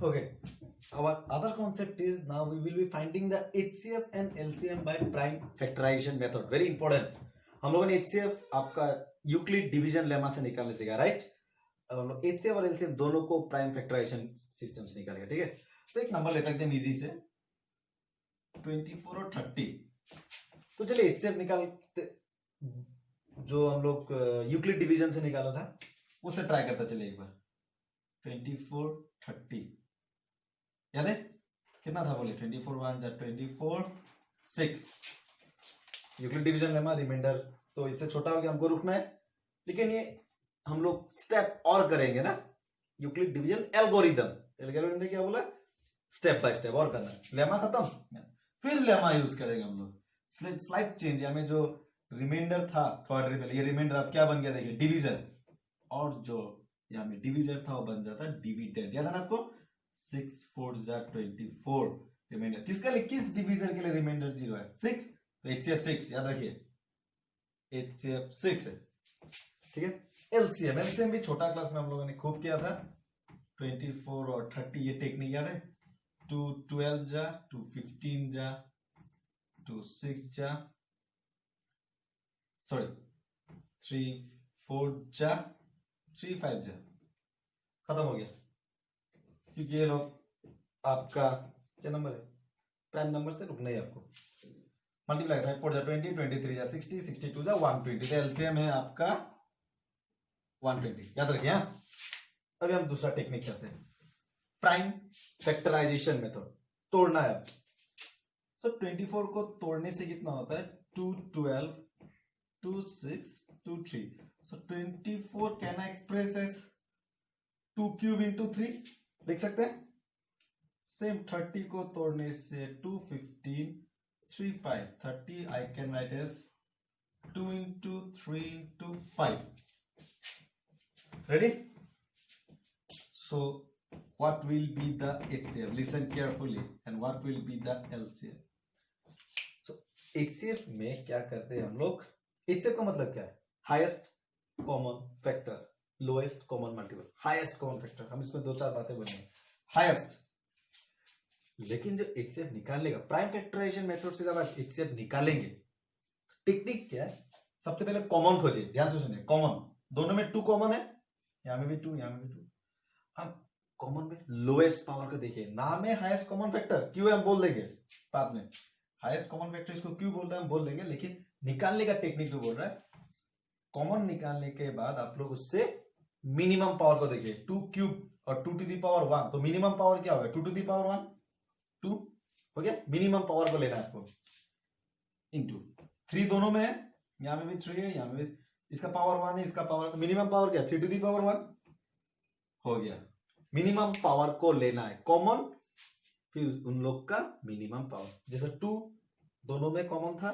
Okay. Our other concept is now we will be finding the HCF and LCM by prime factorization method. Very important. हम लोगों ने HCF आपका Euclid division lemma से निकालने सीखा, right? हम लोग HCF और LCM दोनों को प्राइम फैक्टराइजेशन सिस्टम से निकालेंगे, ठीक है? तो एक नंबर लेते हैं एकदम इजी से 24 और 30। तो चलिए HCF निकालते, जो हम लोग यूक्लिड डिवीजन से निकाला था उससे ट्राई करते चलिए एक बार। 24 30 याद है कितना था? बोले 24 1 जा 24 6 यूक्लिड डिवीजन लेमा रिमाइंडर, तो इससे छोटा हो गया, हमको रुकना है। लेकिन ये हम लोग स्टेप और करेंगे ना, यूक्लिड डिवीजन एल्गोरिदम क्या बोला, स्टेप बाय स्टेप और करना है। लेमा खत्म, फिर लेमा यूज करेंगे हम लोग। स्लाइड चेंज, हमें जो रिमाइंडर था थर्ड रिमेल, ये रिमाइंडर अब क्या बन गया देखिए डिवीजन, और जो यहाँ में डिवीजन था वो बन जाता डिविडेंड। याद है ना आपको? 6 4 जा 24 रिमाइंडर किसके लिए, किस डिवीजन के लिए रिमाइंडर 0 है? 6, तो HCF 6 याद रखिए, HCF 6 है, ठीक है। LCM भी छोटा क्लास में हम लोगों ने खूब किया था। 24 और 30 ये टेक्निक याद है? 2 12 जा 2 15 जा 2 6 जा, सॉरी 3 4 जा 3 5 जा, खत्म हो गया। क्योंकि ये लोग आपका क्या नंबर है, प्राइम नंबर से रुकना ही आपको। मल्टीप्लाई 5 4 जा 20 23 जा 60 62 जा 120, तो एलसीएम है आपका 120, याद रखिए। अभी हम दूसरा टेक्निक करते हैं, प्राइम फैक्टराइजेशन मेथड, तोड़ना है अब। सो 24 को तोड़ने से कितना होता है? 2 12 2 6 2 3, so 24 can I express as 2 cube into 3, लिख सकते हैं। सेम 30 को तोड़ने से 2 15 3 5 30 I can write as 2 into 3 into 5। Ready? So what will be the HCF? Listen carefully, and what will be the LCM? So HCF में क्या करते हैं हम लोग? HCF का मतलब क्या है? Highest common factor, lowest common multiple, highest common factor. हम इसमें दो चार बातें बोलेंगे, हाईएस्ट। लेकिन जो HCF निकालेगा प्राइम फैक्टराइजेशन मेथड से, जब आप HCF निकालेंगे, टेक्निक क्या है? सबसे पहले कॉमन खोजिए, ध्यान से सुनिए। कॉमन, दोनों में 2 कॉमन है, यहां में भी 2, यहां में भी 2। अब कॉमन में लोएस्ट पावर का देखिए, नाम है हाईएस्ट कॉमन फैक्टर, क्यों है हम बोल देंगे बाद में। हाईएस्ट कॉमन फैक्टर इसको क्यों बोलते हैं हम बोल देंगे, लेकिन निकालने का टेक्निक जो बोल रहा है, कॉमन निकालने के बाद आप लोग उससे मिनिमम पावर को देखिए। 2 क्यूब और 2 टू दी पावर 1, तो मिनिमम पावर क्या होगा? 2 टू दी पावर 1 2 हो गया। मिनिमम पावर को लेना है आपको, इंटू 3 दोनों में है, यहां में भी 3 है, यहां में भी, इसका पावर 1 है, इसका पावर, मिनिमम पावर क्या? 3 टू दी पावर 1 हो गया। मिनिमम पावर को लेना है कॉमन, फिर उन लोग का मिनिमम पावर। जैसे 2 दोनों में कॉमन था,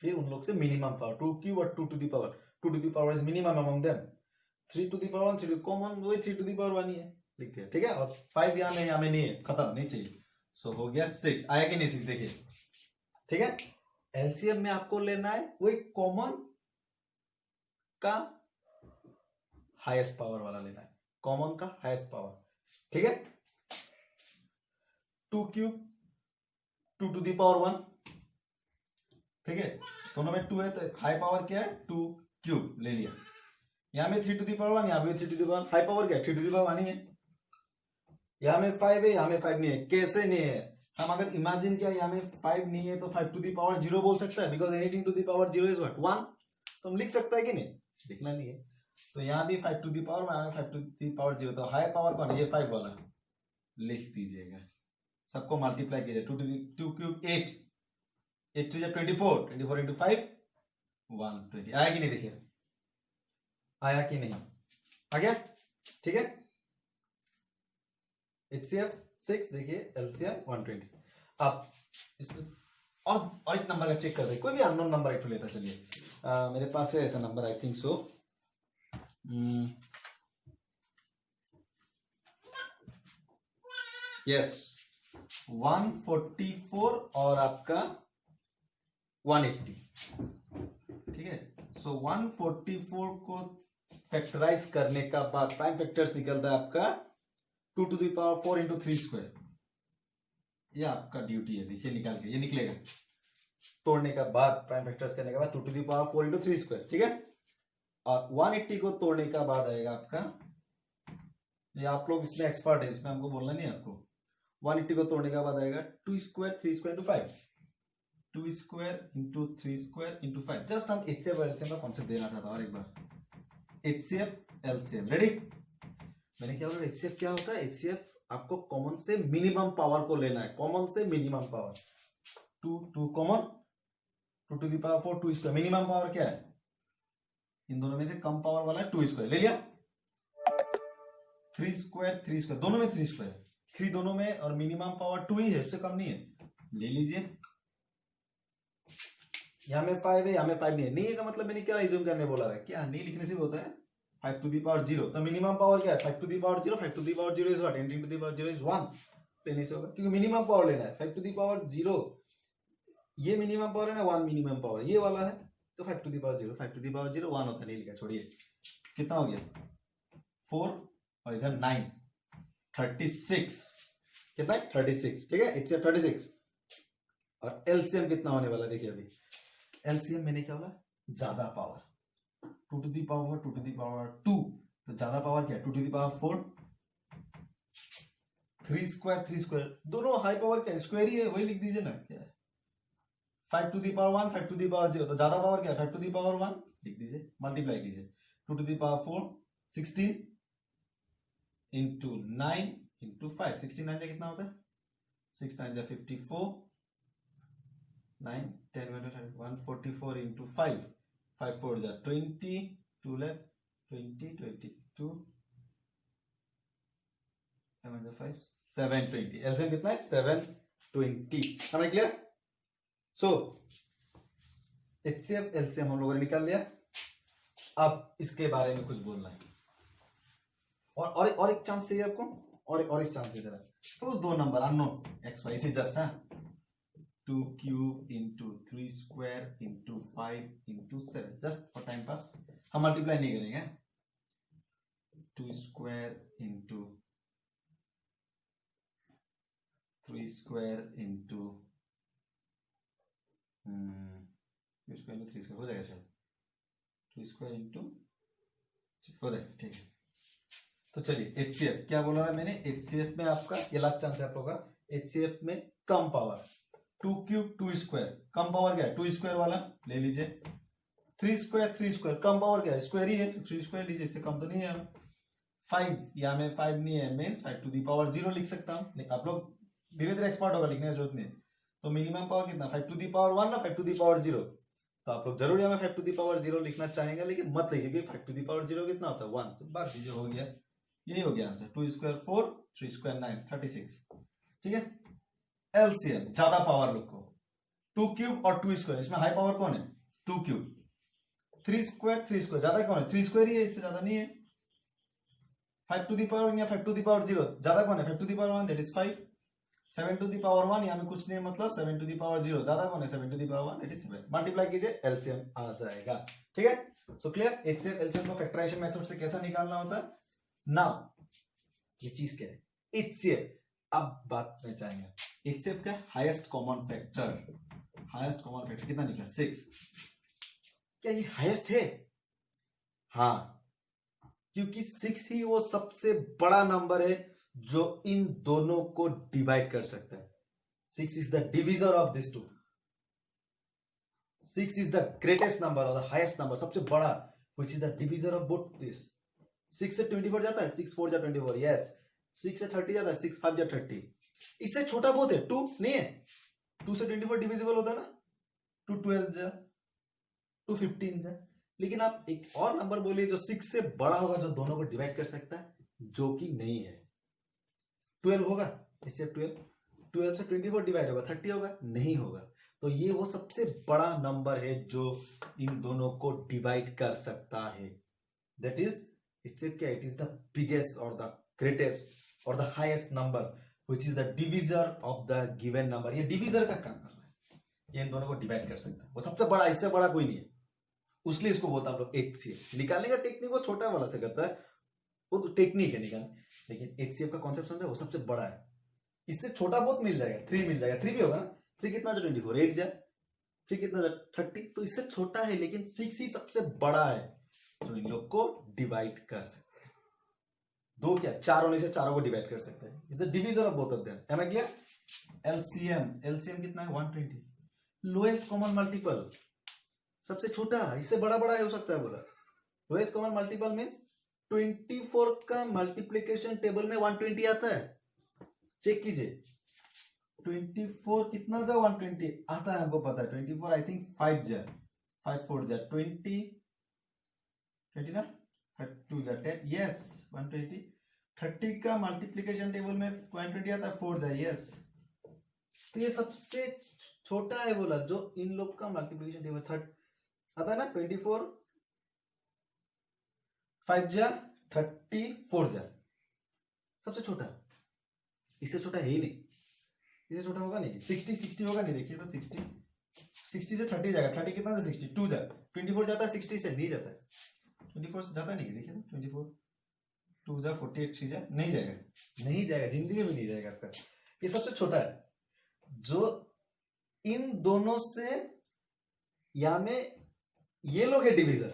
फिर उन लोग से मिनिमम पावर, 2 क्यूब और 2 to the power, 2 to the power is minimum among them. 3 to the power 1 3 common, वही 3 टू दी पावर 1 ही है, लिखते हैं, ठीक है। और 5 यहाँ में नहीं है, खत्म, नहीं चाहिए। सो हो गया 6, आया कि नहीं 6? देखिए, ठीक है। एलसीएम में आपको लेना है वही कॉमन का हाईएस्ट पावर वाला लेना है, कॉमन का हाईएस्ट पावर, ठीक है। 2 क्यूब 2 टू दी पावर 1, ठीक है। दोनों में 2 है, तो हाई पावर क्या है? 2 क्यूब ले लिया। यहां में 3 टू दी पावर 1, यहां पे 3 to the power 1, high power क्या है? 3 टू दी पावर 1 ही है। यहां में 5 है, यहां में 5 नहीं है। कैसे नहीं है? हम अगर इमेजिन किया यहां में 5 नहीं है, तो 5 टू दी पावर 0 बोल सकता है, because anything to the power 0 is what? 1। तो हम लिख सकता है कि नहीं? लिखना नहीं है। तो यहां भी 5 to the power 1, 5 to the power 0, तो हाई पावर कौन है? ये 5 वाला, लिख दीजिएगा। सबको मल्टीप्लाई कीजिए, 2 क्यूब 8, 8 3 24, 24 इंटू 5 120। आया कि नहीं? देखिए आया कि नहीं? आ गया, ठीक है। HCF 6 देखिए, LCM 120। अब इसमें और एक नंबर चेक करते हैं, कोई भी अननोन नंबर एक लेता चलिए। मेरे पास है ऐसा number, I think so, yes 144 और आपका 180, ठीक है। सो 144 को फैक्टराइज करने का बाद प्राइम फैक्टर्स निकलता है आपका 2 to the power 4 into 3 square, ये आपका ड्यूटी है, देखिए निकाल के ये निकलेगा तोड़ने का बाद, प्राइम फैक्टर्स करने के बाद 2 to the power 4 into 3 square, ठीक है। और 180 को तोड़ने का बाद आएगा आपका, ये आप लोग इसमें एक्सपर्ट है, इसमें हमको बोलना नहीं आपको। 180 को तोड़ने का बाद आएगा 2 square 3 square into 5, 2 square into 3 square into 5। Just हम एचसीएफ और एलसीएम का कॉन्सेप्ट देना चाहता हूं और एक बार, एचसीएफ एलसीएम रेडी। मैंने क्या बोला, एचसीएफ क्या होता है, एचसीएफ आपको कॉमन से मिनिमम पावर को लेना है, कॉमन से minimum power, 2 common, 2 to the power 4 2 square, minimum power क्या है, इन दोनों में से कम पावर वाला है 2 स्क्वायर, ले लिया। 3 स्क्वायर 3 स्क्वायर, दोनों में 3 स्क्वायर, 3 दोनों में, और मिनिमम पावर 2 ही है, उससे कम नहीं है, ले लीजिए। यहां में 5 है, यहां में 5 नहीं है, नहीं है का मतलब मैंने क्या इज्यूम करने बोला है, क्या नहीं लिखने से भी होता है, 5 to the power 0, तो मिनिमम पावर क्या है, 5 to the power 0, 5 to the power 0 is what, 10 to the power 0 is 1, लेने से होगा, क्योंकि मिनिमम पावर लेना है। 5 to the power 0 ये मिनिमम पावर है ना, 1 मिनिमम पावर ये वाला है, तो 5 to the power 0, 5 to the power 0 1 होता नहीं लिखा, छोड़िए। कितना हो गया 4 और इधर 9, 36, कितना है 36, ठीक है, एचसीएफ 36। और एलसीएम कितना होने वाला देखिए, अभी एलसीएम मैंने क्या बोला, ज्यादा power, 2 to the power 2 to the power 2, तो ज्यादा पावर क्या है, 2 to the power 4, 3 square 3 square, दोनों हाई पावर क्या है, स्क्वायर ही है, वही लिख दीजिए ना, क्या है 5 to the power 1 5 to the power 0, तो ज्यादा पावर क्या है 5 to the power 1 लिख दीजिए, मल्टीप्लाई कीजिए, 2 to the power 4 16 into 9 into 5, 69 जा कितना होता है, 6 9 जा 54, 9 10 144 into 5, 5 4 जा 20, 2 left 20 22 5 720, एलसीएम कितना है 720, समझ क्लियर। सो एचसीएफ एलसीएम हम लोगों ने निकाल लिया, अब इसके बारे में कुछ बोलना है, और एक चांस चाहिए आपको, और एक चांस दे रहा है। सपोज दो नंबर अननोन एक्स वाई से जस्ट है 2 cube into 3 square into 5 into 7, just for time pass, हम मल्टीप्लाई नहीं करेंगे, 2 square into 3 square into 2 square into 3 square हो जाएगा शायद, 2 स्क्वायर इंटू हो जाएगा, ठीक है। तो चलिए एचसीएफ क्या बोला है मैंने, एचसीएफ में आपका ये लास्ट चांस है आप लोगों का, एचसीएफ में कम पावर 2 क्यूब 2 स्क्वायर, कम पावर क्या है 2 स्क्वायर वाला ले लीजिए, 3 स्क्वायर कम पावर क्या है स्क्वायर ही है, 3 स्क्वायर लीजिए, इससे कम तो नहीं है। 5 यहाँ में 5 नहीं है, मींस 5 to the power 0 लिख सकता हूँ, आप लोग धीरे धीरे एक्सपर्ट होगा, लिखने की जरूरत नहीं। तो मिनिमम पावर कितना 5 to the power 1 ना 5 to the power 0, तो आप लोग जरूर यहाँ में 5 to the power 0 लिखना चाहेंगे, लेकिन मत लिखिए 5 to the power 0 कितना होता है 1, तो बात चीजें हो गया, यही हो गया आंसर, 2 स्क्वायर 4 3 स्क्वायर 9 36, ठीक है। एलसीएम ज्यादा पावर लोग को 2 क्यूब और 2 स्क्वायर, इसमें हाई पावर कौन है 2 क्यूब, 3 स्क्वायर ज्यादा कौन है 3 स्क्वायर ही है, इससे ज्यादा नहीं है। 5 to the power या 5 to the power 0 ज्यादा कौन है 5 to the power 1 that is 5, 7 to the power 1 यहाँ में कुछ नहीं है, मतलब 7 to the power 0 ज्यादा कौन है 7 to the power 1 that is 7, multiply कीजिए एलसीएम आ जाएगा, ठीक है। सो क्लियर, एचसीएफ एलसीएम को फैक्टराइजेशन मेथड से कैसा निकालना होता है। नाउ ये चीज क्या है एचसीएफ, अब बात में जाएंगे एचसीएफ का highest common factor, highest common factor कितना निकला 6, क्या ये हाईएस्ट है, हाँ, क्योंकि 6 ही वो सबसे बड़ा नंबर है जो इन दोनों को डिवाइड कर सकता है। 6 is the divisor of this two, 6 is the greatest number और द हाईएस्ट नंबर, सबसे बड़ा, which is the divisor of both this. 6 से 24 जाता है, 6 4 जा 24, यस। 6 से 30 जाता है, 6 5 जा 30, इससे छोटा बहुत है 2 नहीं है, 2 से 24 डिविजिबल होता है ना, 2 12 जा, 2 15 जा, लेकिन आप एक और नंबर बोलिए जो 6 से बड़ा होगा, जो दोनों को डिवाइड कर सकता है, जो कि नहीं है। 12 होगा, इससे 12 से 24 डिवाइड होगा 30 होगा, नहीं होगा। तो ये वो सबसे बड़ा नंबर है जो इन दोनों को डिवाइड कर सकता है, दैट इज इससे क्या, इट इज द बिगेस्ट और द ग्रेटेस्ट और the highest number which is the divisor of the given number. ये डिविजर का काम कर रहा है, ये इन दोनों को डिवाइड कर सकता है, वो सबसे बड़ा, इससे बड़ा कोई नहीं है, उसलिए इसको बोलता है हम लोग एचसीएफ। निकालने का टेक्निक वो छोटा वाला से करता है, वो तो टेक्निक है निकालने, लेकिन एचसीएफ का कॉन्सेप्ट समझा, वो सबसे बड़ा है। इससे छोटा बहुत मिल जाएगा, 3 मिल जाएगा, 3 भी होगा ना, 3 कितना जो 24, 8 जा 3 कितना 30, तो इससे छोटा है, लेकिन 6 ही सबसे बड़ा है जो इन लोग को डिवाइड कर सकते हैं। 2 क्या 4 होने से चारों को डिवाइड कर सकते हैं। Is the division of both of them. Am I clear? LCM कितना है 120। लोएस्ट कॉमन मल्टीपल सबसे छोटा, इससे बड़ा बड़ा हो सकता है बोला। लोएस्ट कॉमन मल्टीपल मींस 24 का मल्टीप्लिकेशन टेबल में 120 आता है। चेक कीजिए 24 कितना जा 120 आता है, हमको पता है 24 आई थिंक 5 जा 5 4 जा 20 ना 2 जा 10 यस 120। 30 का मल्टीप्लिकेशन टेबल में 120 आता है 4 जा यस। तो ये सबसे छोटा है बोला जो इन लोग का मल्टीप्लिकेशन टेबल 30 आता है ना 24 5 जा 34 जा सबसे छोटा। इससे छोटा है ही नहीं, इससे छोटा होगा नहीं। 60 होगा नहीं, देखिए तो 60 से 30 जाएगा, 30 कितना से 60 2 जा 24 जाता है 60 से नहीं जाता है 24 से जाता नहीं, देखिए तो 24 2 जा 48 3 जा नहीं जाएगा जिंदगी में नहीं जाएगा आपका। ये सबसे छोटा है जो इन दोनों से, या में ये लोग है डिवीजर,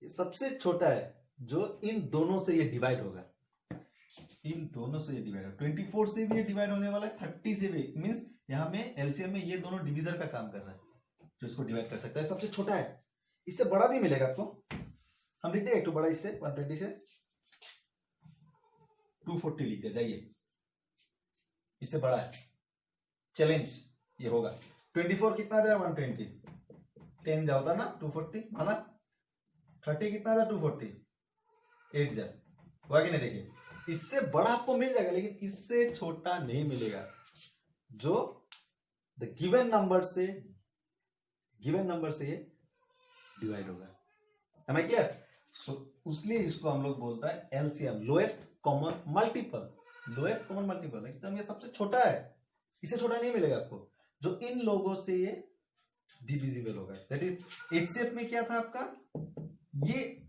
ये सबसे छोटा है जो इन दोनों से ये डिवाइड होगा। इन दोनों से ये डिवाइड होगा, 24 से भी ये डिवाइड होने वाला है, 30 से भी, मींस यहां में एलसीएम में ये दोनों डिवीजर का काम कर रहा है जो इसको डिवाइड कर सकता है। सबसे छोटा है, इससे बड़ा भी मिलेगा आपको। हम लिख दें एक तो बड़ा, इससे 120 से 240 लिख दिया जाइए, इससे बड़ा है। चैलेंज ये होगा 24 कितना था 120 10 जाओ था ना 240 है ना। 30 कितना था 240 8 जा हुआ कि नहीं। देखिए इससे बड़ा आपको मिल जाएगा, लेकिन इससे छोटा नहीं मिलेगा जो द गिवन नंबर से ये डिवाइड होगा। M I clear? सो उसलिए इसको हम लोग बोलता है LCM, lowest common multiple. Lowest common multiple एकदम ये सबसे छोटा है, इससे छोटा नहीं मिलेगा आपको जो इन लोगों से ये डिविजिबल होगा। दैट इज एचसीएफ में क्या था आपका, ये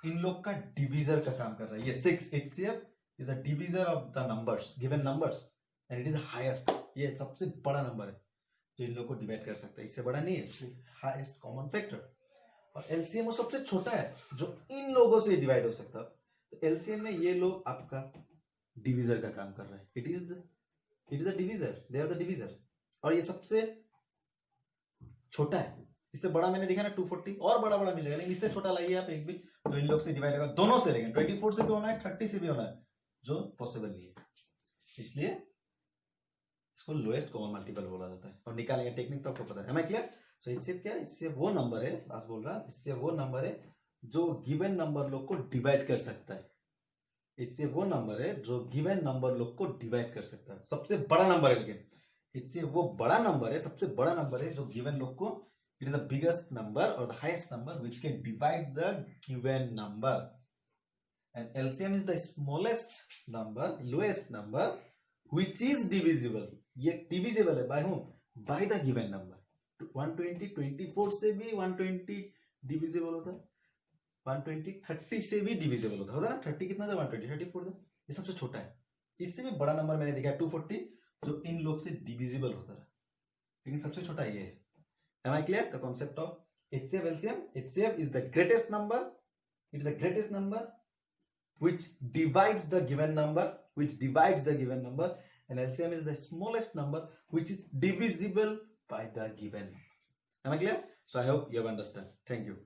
इन लोग का डिवीजर का काम कर रहा है। ये 6 HCF is a divisor of the numbers, given numbers, and it is highest. ये सबसे बड़ा नंबर है जो इन लोग को डिवाइड कर सकता है, इससे बड़ा नहीं है, हाईएस्ट कॉमन फैक्टर। और एलसीएम वो सबसे छोटा है जो इन लोगों से डिवाइड हो सकता है। तो एलसीएम में ये लोग आपका डिवीजर का काम कर रहे हैं। It is the divisor, they are the divisor. और ये सबसे छोटा है, इससे बड़ा मैंने देखा ना 240, और बड़ा मिलेगा, लेकिन इससे छोटा लाइए आप एक भी जो इन लोग से डिवाइड होगा, दोनों से, लेकिन 24 से भी होना है 30 से भी होना है, जो पॉसिबल नहीं है। इसलिए इसको लोएस्ट कॉमन मल्टीपल बोला जाता है। और निकालेंगे टेक्निक तो आपको पता है। M I clear? सो इससे क्या, इससे वो नंबर है, लास्ट बोल रहा, इससे वो नंबर है जो गिवन नंबर लोग को डिवाइड कर सकता है। इससे वो नंबर है जो गिवन नंबर लोग को डिवाइड कर सकता है, सबसे बड़ा नंबर है। लेकिन इससे वो बड़ा नंबर है, सबसे बड़ा नंबर है जो गिवन लोग को, it is the biggest number or the highest number which can divide the given number, and LCM is the smallest number, lowest number which is divisible. ये divisible है by whom? By the given number. 120 24 से भी 120 divisible होता है, 120 30 से भी divisible होता है ना। 30 कितना था 120 34 था। ये सबसे छोटा है, इससे भी बड़ा नंबर मैंने देखा 240 जो इन लोग से divisible होता है, लेकिन सबसे छोटा ये है। Am I clear? The concept of HCF LCM. HCF is the greatest number. It is the greatest number which divides the given number, and LCM is the smallest number which is divisible by the given number. Am I clear? So I hope you have understood. Thank you.